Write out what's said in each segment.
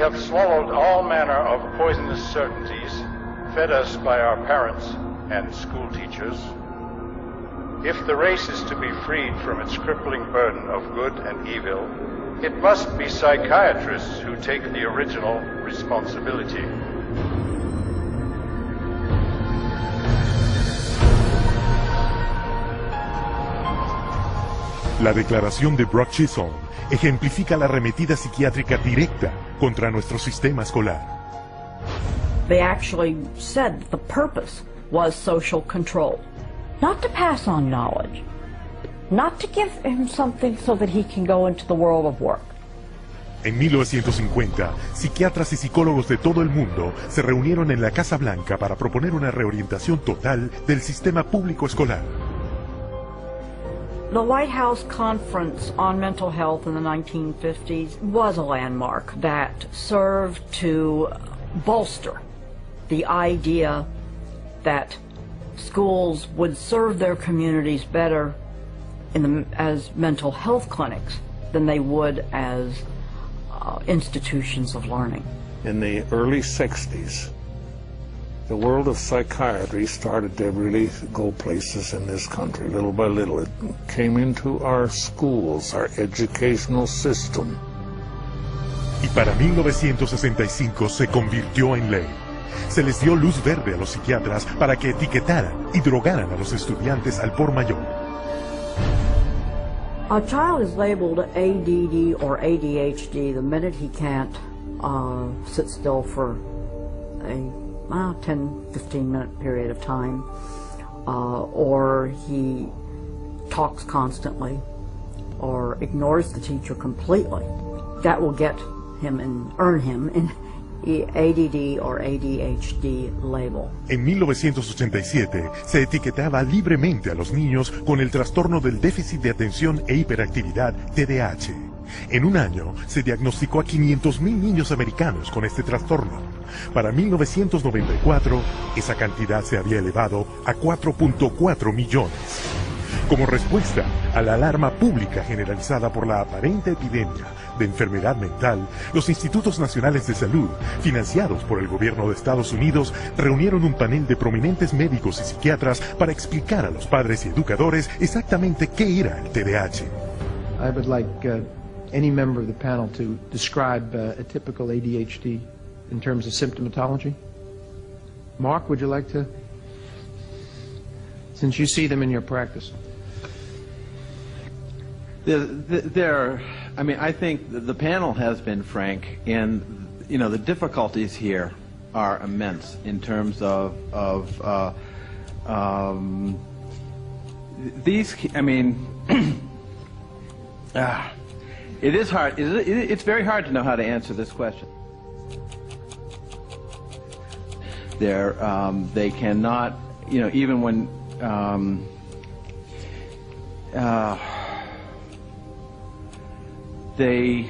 have swallowed all manner of poisonous certainties, fed us by our parents and school teachers. If the race is to be freed from its crippling burden of good and evil, it must be psychiatrists who take the original responsibility. La declaración de Brock Chisholm ejemplifica la arremetida psiquiátrica directa contra nuestro sistema escolar. They actually said the purpose was social control, not to pass on knowledge, not to give him something so that he can go into the world of work. En 1950, psiquiatras y psicólogos de todo el mundo se reunieron en la Casa Blanca para proponer una reorientación total del sistema público escolar. The White House Conference on Mental Health in the 1950s was a landmark that served to bolster the idea that schools would serve their communities better as mental health clinics than they would as institutions of learning. In the early 60s, the world of psychiatry started to really go places in this country. Little by little, it came into our schools, our educational system. Y para 1965 se convirtió en ley. Se les dio luz verde a los psiquiatras para que etiquetaran y drogaran a los estudiantes al por mayor. A child is labeled ADD or ADHD the minute he can't sit still for a 10-15 minute period of time, or he talks constantly or ignores the teacher completely. That will get him and earn him an ADD or ADHD label. En 1987 se etiquetaba libremente a los niños con el trastorno del déficit de atención e hiperactividad TDAH. En un año se diagnosticó a 500,000 niños americanos con este trastorno. Para 1994, esa cantidad se había elevado a 4.4 millones. Como respuesta a la alarma pública generalizada por la aparente epidemia de enfermedad mental, los Institutos Nacionales de Salud, financiados por el gobierno de Estados Unidos, reunieron un panel de prominentes médicos y psiquiatras para explicar a los padres y educadores exactamente qué era el TDAH. I would like any member of the panel to describe a typical ADHD in terms of symptomatology. Mark, would you like to? Since you see them in your practice. I mean, I think the panel has been frank, and you know the difficulties here are immense in terms of these. I mean, it is hard. It's very hard to know how to answer this question. They cannot, you know, even when. They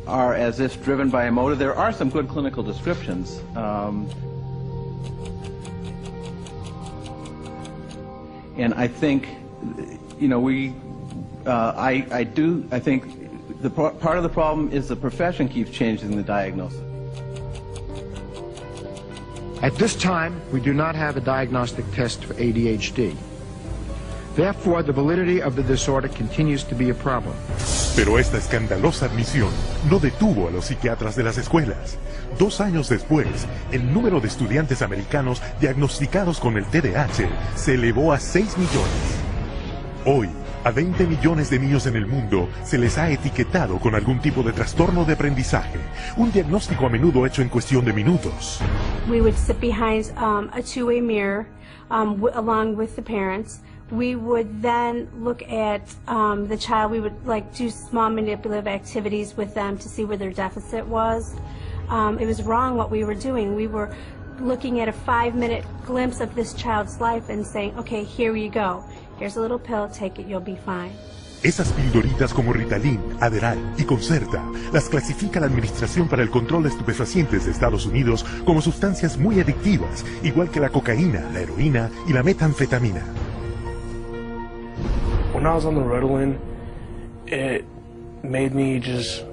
are as if driven by a motive. There are some good clinical descriptions. And I think, you know, I think the part of the problem is the profession keeps changing the diagnosis. At this time, we do not have a diagnostic test for ADHD. Therefore, the validity of the disorder continues to be a problem. Pero esta escandalosa admisión no detuvo a los psiquiatras de las escuelas. 2 años después, el número de estudiantes americanos diagnosticados con el TDAH se elevó a 6 millones. Hoy, a 20 millones de niños en el mundo se les ha etiquetado con algún tipo de trastorno de aprendizaje, un diagnóstico a menudo hecho en cuestión de minutos. We would sit behind a two-way mirror along with the parents. We would then look at the child. We would do small manipulative activities with them to see where their deficit was. It was wrong what we were doing. We were looking at a 5-minute glimpse of this child's life and saying, okay, here you go. Here's a little pill, take it, you'll be fine. Esas pildoritas como Ritalin, Adderall y Concerta las clasifica la Administración para el Control de Estupefacientes de Estados Unidos como sustancias muy adictivas, igual que la cocaína, la heroína y la metanfetamina. When I was on the Ritalin, it made me just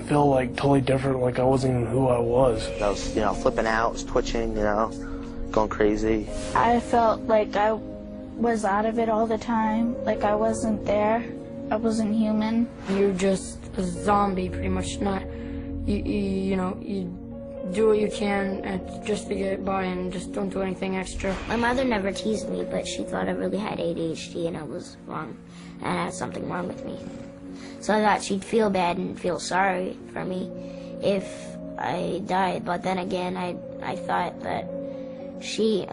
feel like totally different, like I wasn't even who I was. I was, flipping out, was twitching, going crazy. I felt like I was out of it all the time, like I wasn't there. I wasn't human. You're just a zombie, pretty much. You do what you can just to get by and just don't do anything extra. My mother never teased me, but she thought I really had ADHD and I was wrong, and I had something wrong with me. So I thought she'd feel bad and feel sorry for me if I died, but then again, I thought that she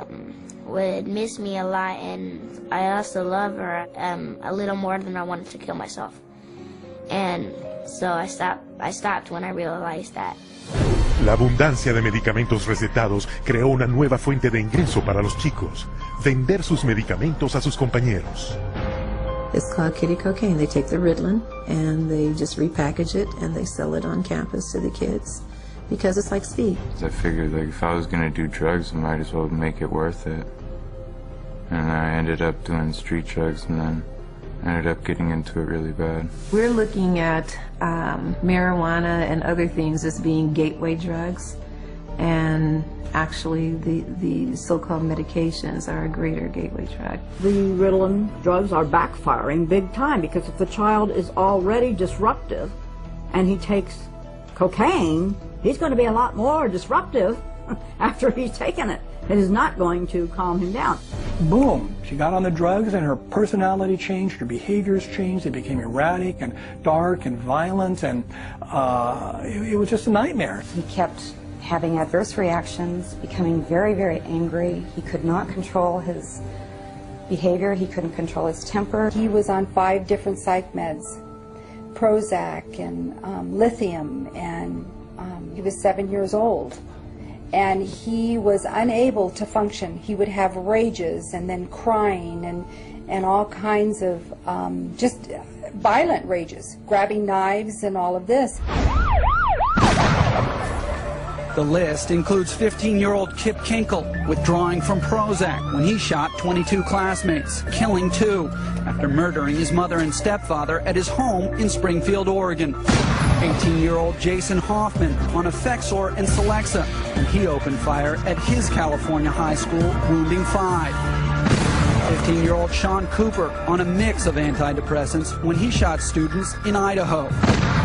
would miss me a lot, and I also love her a little more than I wanted to kill myself. And so I stopped when I realized that. La abundancia de medicamentos recetados creó una nueva fuente de ingreso para los chicos: vender sus medicamentos a sus compañeros. It's called kitty cocaine. They take the Ritalin and they just repackage it and they sell it on campus to the kids because it's like speed. I figured if I was going to do drugs, I might as well make it worth it. And I ended up doing street drugs, and then I ended up getting into it really bad. We're looking at marijuana and other things as being gateway drugs, and actually the so-called medications are a greater gateway drug. The Ritalin drugs are backfiring big time, because if the child is already disruptive and he takes cocaine, he's going to be a lot more disruptive after he's taken it. It is not going to calm him down. Boom, she got on the drugs and her personality changed, her behaviors changed, they became erratic and dark and violent, and it was just a nightmare. He kept having adverse reactions, becoming very, very angry. He could not control his behavior, he couldn't control his temper. He was on 5 different psych meds, Prozac and lithium, and he was 7 years old. And he was unable to function. He would have rages and then crying and all kinds of just violent rages, grabbing knives and all of this. The list includes 15-year-old Kip Kinkle withdrawing from Prozac when he shot 22 classmates, killing 2 after murdering his mother and stepfather at his home in Springfield, Oregon. 18-year-old Jason Hoffman on Effexor and Celexa when he opened fire at his California high school, wounding 5. 15-year-old Sean Cooper on a mix of antidepressants when he shot students in Idaho.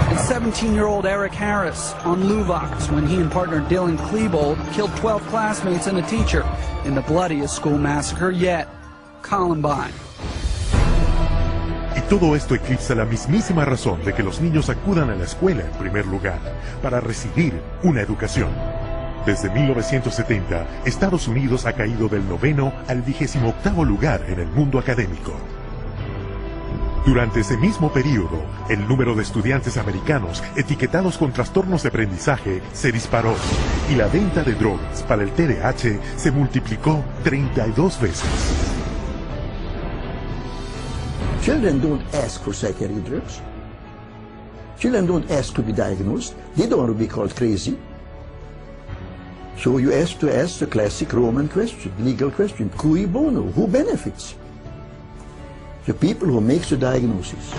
And 17-year-old Eric Harris on Luvox when he and partner Dylan Klebold killed 12 classmates and a teacher in the bloodiest school massacre yet, Columbine. Y todo esto eclipsa la mismísima razón de que los niños acudan a la escuela en primer lugar, para recibir una educación. Desde 1970, Estados Unidos ha caído del 9º al 28º lugar en el mundo académico. Durante ese mismo periodo, el número de estudiantes americanos etiquetados con trastornos de aprendizaje se disparó y la venta de drogas para el TDAH se multiplicó 32 veces. Children don't ask for psychiatric drugs. Children don't ask to be diagnosed. They don't want to be called crazy. So you ask the classic Roman question, legal question, cui bono, who benefits? The people who make the diagnosis.